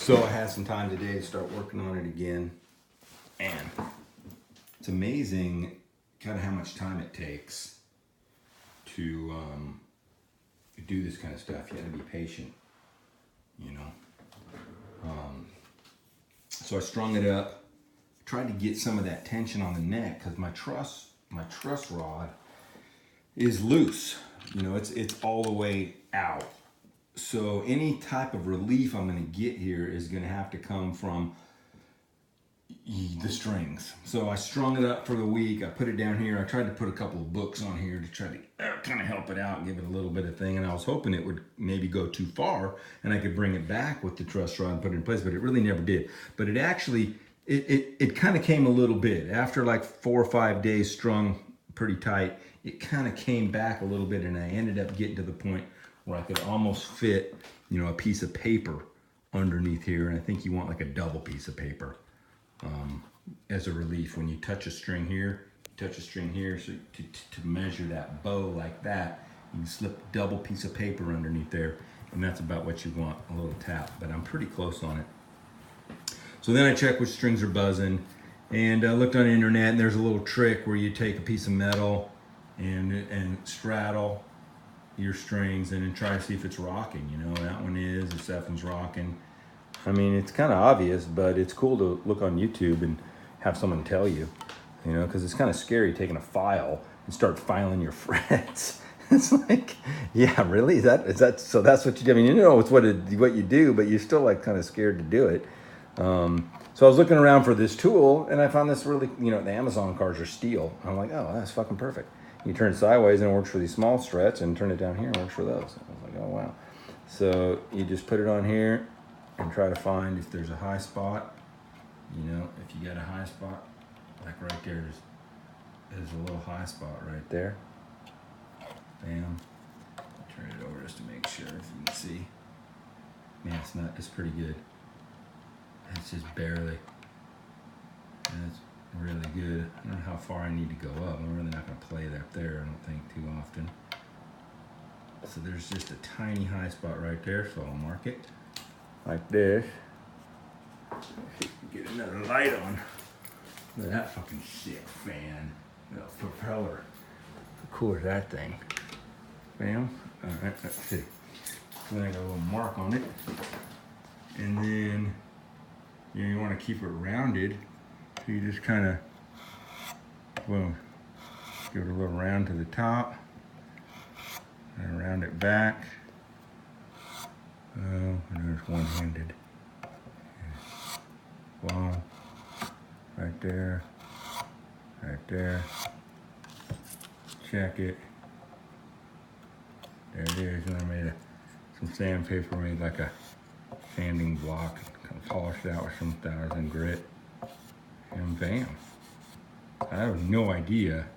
So I had some time today to start working on it again, and it's amazing kind of how much time it takes to do this kind of stuff. You got to be patient, you know. So I strung it up, tried to get some of that tension on the neck because my truss rod is loose. You know, it's all the way out. So any type of relief I'm going to get here is going to have to come from the strings. So I strung it up for the week. I put it down here. I tried to put a couple of books on here to try to kind of help it out and give it a little bit of thing. And I was hoping it would maybe go too far and I could bring it back with the truss rod and put it in place, but it really never did. But it actually, it kind of came a little bit. After like 4 or 5 days strung pretty tight, it kind of came back a little bit, and I ended up getting to the point where I could almost fit, you know, a piece of paper underneath here. And I think you want like a double piece of paper as a relief. When you touch a string here, so to measure that bow like that, you can slip a double piece of paper underneath there, and that's about what you want, a little tap. But I'm pretty close on it. So then I checked which strings are buzzing, and I looked on the internet, and there's a little trick where you take a piece of metal and straddle your strings and then try to see if it's rocking. You know, that one is, if that one's rocking. I mean, it's kind of obvious, but it's cool to look on YouTube and have someone tell you, you know, because it's kind of scary taking a file and start filing your frets. It's like, yeah, really? Is that so? That's what you do. I mean, you know, it's what you do, but you're still like kind of scared to do it. So I was looking around for this tool, and I found this really, you know, the Amazon cards are steel. I'm like, oh, that's fucking perfect. You turn it sideways and it works for these small struts, and turn it down here and it works for those. I was like, oh, wow. So you just put it on here and try to find if there's a high spot. You know, if you got a high spot, like right there, there's a little high spot right there. Bam. Turn it over just to make sure if you can see. Man, it's pretty good. It's just barely. That's really good. I don't know how far I need to go up. I'm really not going to play that there, I don't think, too often. So there's just a tiny high spot right there, so I'll mark it like this. Get another light on. Look at that fucking sick fan. That propeller. How cool is that thing? Bam. Alright, let's see. So then I got a little mark on it. And then you want to keep it rounded. So you just kind of, well, give it a little round to the top. And round it back. Oh, and there's one-handed. Wow. Right there. Right there. Check it. There it is. And I made some sandpaper, made like a sanding block. Kind of polished out with some 1000 grit. And bam. I have no idea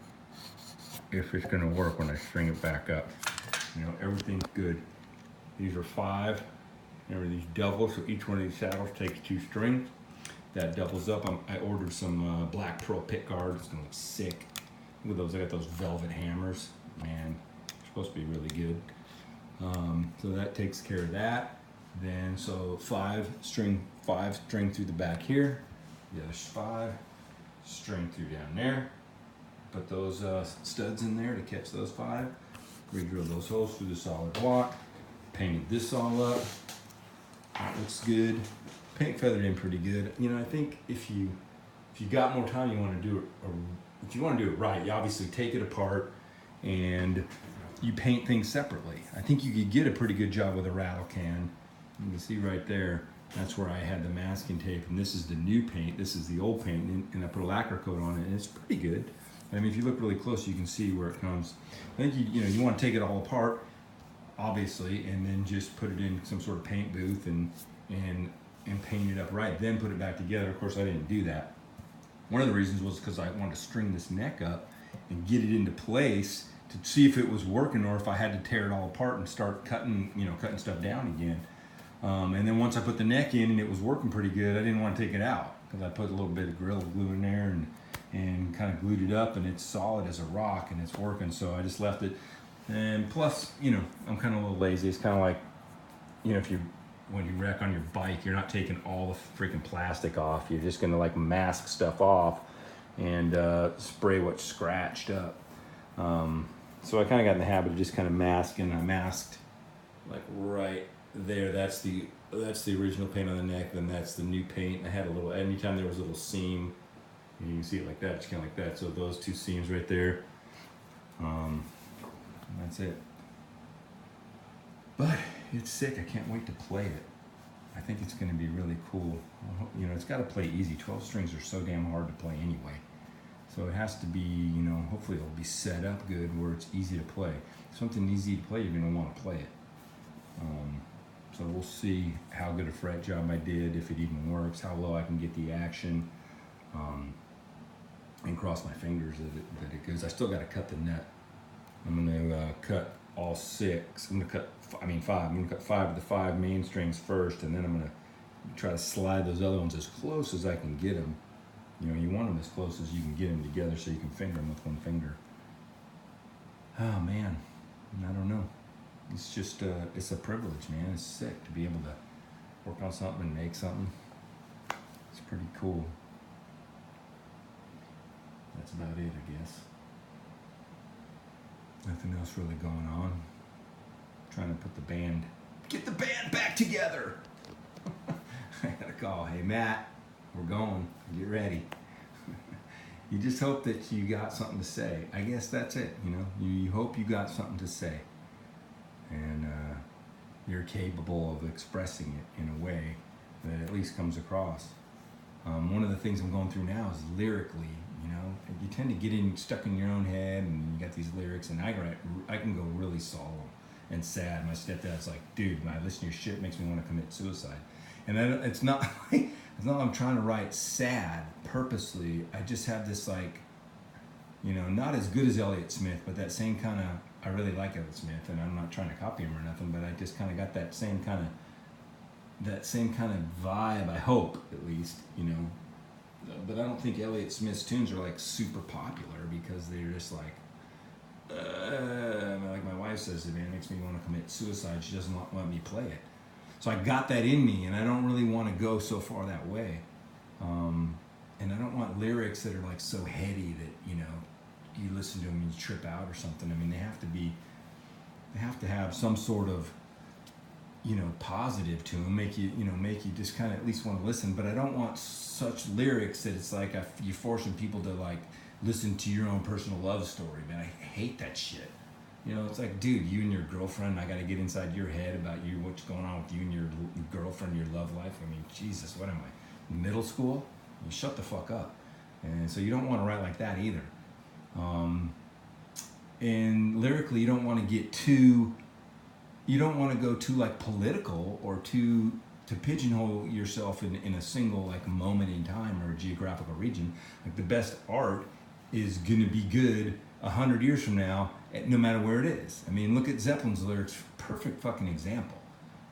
if it's going to work when I string it back up. You know, everything's good. These are 5. Remember, these double, so each one of these saddles takes 2 strings. That doubles up. I ordered some black pearl pick guards. It's gonna look sick. Look at those. I got those velvet hammers. Man, it's supposed to be really good. So that takes care of that. Then so 5 string through the back here. The other 5 string through down there. Put those studs in there to catch those 5. Re-drill those holes through the solid block. Painted this all up. That looks good. Paint feathered in pretty good. You know, I think if you got more time, you want to do it. If you want to do it right, you obviously take it apart and you paint things separately. I think you could get a pretty good job with a rattle can. You can see right there. That's where I had the masking tape, and this is the new paint. This is the old paint, and I put a lacquer coat on it, and it's pretty good. I mean, if you look really close, you can see where it comes. I think you want to take it all apart, obviously, and then just put it in some sort of paint booth and paint it up right. Then put it back together. Of course, I didn't do that. One of the reasons was because I wanted to string this neck up and get it into place to see if it was working or if I had to tear it all apart and start cutting stuff down again. And then once I put the neck in and it was working pretty good, I didn't want to take it out because I put a little bit of Gorilla Glue in there and kind of glued it up, and it's solid as a rock and it's working. So I just left it. And plus, I'm kind of a little lazy. It's kind of like, if you when you wreck on your bike, you're not taking all the freaking plastic off. You're just gonna like mask stuff off and spray what's scratched up. So I kind of got in the habit of just kind of masking. I masked like right there. That's the original paint on the neck. Then that's the new paint. I had a little. Anytime there was a little seam, you can see it like that. It's kind of like that. So those two seams right there. That's it. But it's sick. I can't wait to play it. I think it's going to be really cool. You know, it's got to play easy. 12 strings are so damn hard to play anyway. So it has to be, you know, hopefully it'll be set up good where it's easy to play. If something easy to play, you're going to want to play it. So we'll see how good a fret job I did, if it even works, how low I can get the action, and cross my fingers that it goes. I still got to cut the nut. I'm going to cut all 6. I'm going to cut, 5. I'm going to cut 5 of the 5 main strings first, and then I'm going to try to slide those other ones as close as I can get them. You know, you want them as close as you can get them together so you can finger them with one finger. Oh man, I don't know. It's just, it's a privilege, man. It's sick to be able to work on something and make something. It's pretty cool. That's about it, I guess. Nothing else really going on. Trying to get the band back together. I got a call. Hey Matt, we're going. Get ready. You just hope that you got something to say. I guess that's it. You know, you hope you got something to say, and you're capable of expressing it in a way that at least comes across. One of the things I'm going through now is lyrically. You know, you tend to get stuck in your own head, and you got these lyrics, and I can go really solemn and sad. My stepdad's like, dude, when I listen to your shit, it makes me want to commit suicide. And then it's not like I'm trying to write sad purposely. I just have this like, you know, not as good as Elliott Smith, but that same kind of, I really like Elliott Smith, and I'm not trying to copy him or nothing, but I just kind of got that same kind of vibe, I hope, at least, you know. But I don't think Elliott Smith's tunes are like super popular because they're just like, like my wife says to me, it makes me want to commit suicide. She doesn't let me play it. So I got that in me, and I don't really want to go so far that way. And I don't want lyrics that are like so heady that, you know, you listen to them and you trip out or something. I mean, they have to have some sort of, you know, positive to them, make you just kind of at least want to listen. But I don't want such lyrics that it's like you're forcing people to like listen to your own personal love story, man. I hate that shit. You know, it's like, dude, you and your girlfriend, I got to get inside your head about you, what's going on with you and your girlfriend, your love life. I mean, Jesus, what am I, middle school? You shut the fuck up. And so you don't want to write like that either. And lyrically, you don't want to go too like political or to pigeonhole yourself in a single like moment in time or a geographical region. Like the best art is going to be good 100 years from now, no matter where it is. I mean, look at Zeppelin's lyrics, perfect fucking example.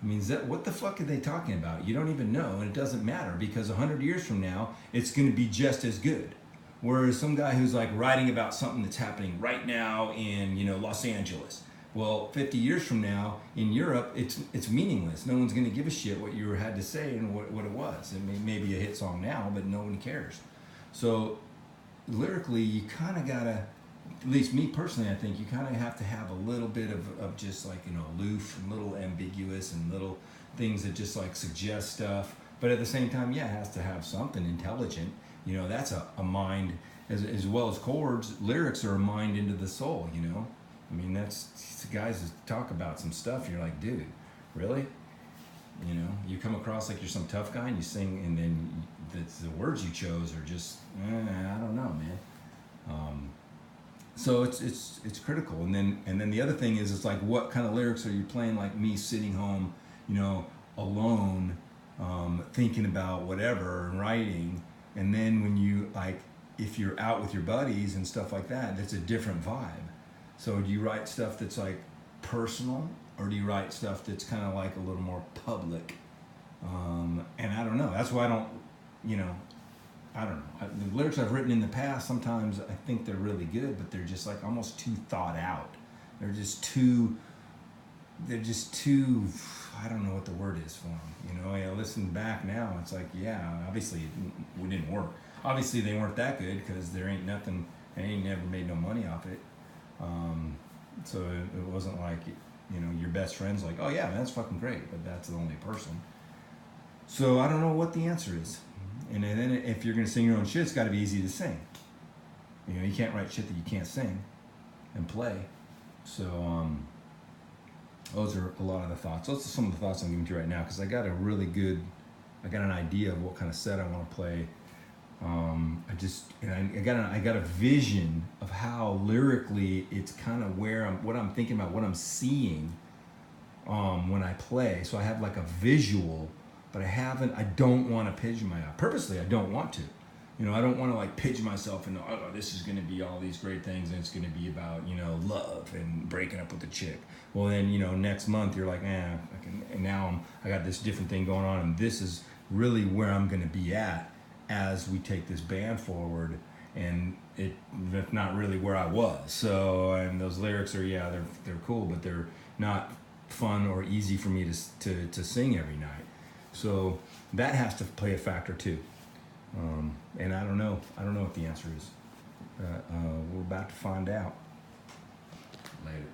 I mean, what the fuck are they talking about? You don't even know, and it doesn't matter because 100 years from now, it's going to be just as good. Whereas some guy who's like writing about something that's happening right now in, you know, Los Angeles. Well, 50 years from now in Europe, it's meaningless. No one's going to give a shit what you had to say and what it was. It may be a hit song now, but no one cares. So lyrically, you kind of got to, at least me personally, I think you kind of have to have a little bit of just like, you know, aloof and little ambiguous and little things that just like suggest stuff. But at the same time, yeah, it has to have something intelligent. You know, that's a mind, as well as chords, lyrics are a mind into the soul, you know. I mean, that's guys that talk about some stuff. You're like, dude, really? You know, you come across like you're some tough guy and you sing, and then the words you chose are just, I don't know, man. So it's critical. And then the other thing is, it's like, what kind of lyrics are you playing? Like me sitting home, you know, alone, thinking about whatever and writing. And then when you like, if you're out with your buddies and stuff like that, that's a different vibe. So do you write stuff that's like personal, or do you write stuff that's kind of like a little more public? And I don't know. That's why I don't know. The lyrics I've written in the past, sometimes I think they're really good, but they're just like almost too thought out. They're just too they're just too, I don't know what the word is for them. You know, I listen back now, it's like, yeah, obviously it didn't work. Obviously they weren't that good because there ain't nothing, I ain't never made no money off it. So it wasn't like, you know, your best friend's like, oh yeah, that's fucking great, but that's the only person. So I don't know what the answer is. And then if you're gonna sing your own shit, it's got to be easy to sing. You know, you can't write shit that you can't sing and play. So those are a lot of the thoughts. Those are some of the thoughts I'm giving to you right now because I got an idea of what kind of set I want to play. I got a vision of how lyrically it's kind of what I'm thinking about, what I'm seeing when I play. So I have like a visual, but I don't want to pigeon myself. Purposely, I don't want to. You know, I don't want to like pigeon myself into, oh, this is going to be all these great things and it's going to be about, you know, love and breaking up with the chick. Well, then, you know, next month you're like, and now I got this different thing going on and this is really where I'm going to be at as we take this band forward. And that's not really where I was. So, and those lyrics are, yeah, they're cool, but they're not fun or easy for me to sing every night. So that has to play a factor too. And I don't know what the answer is. We're about to find out. Later.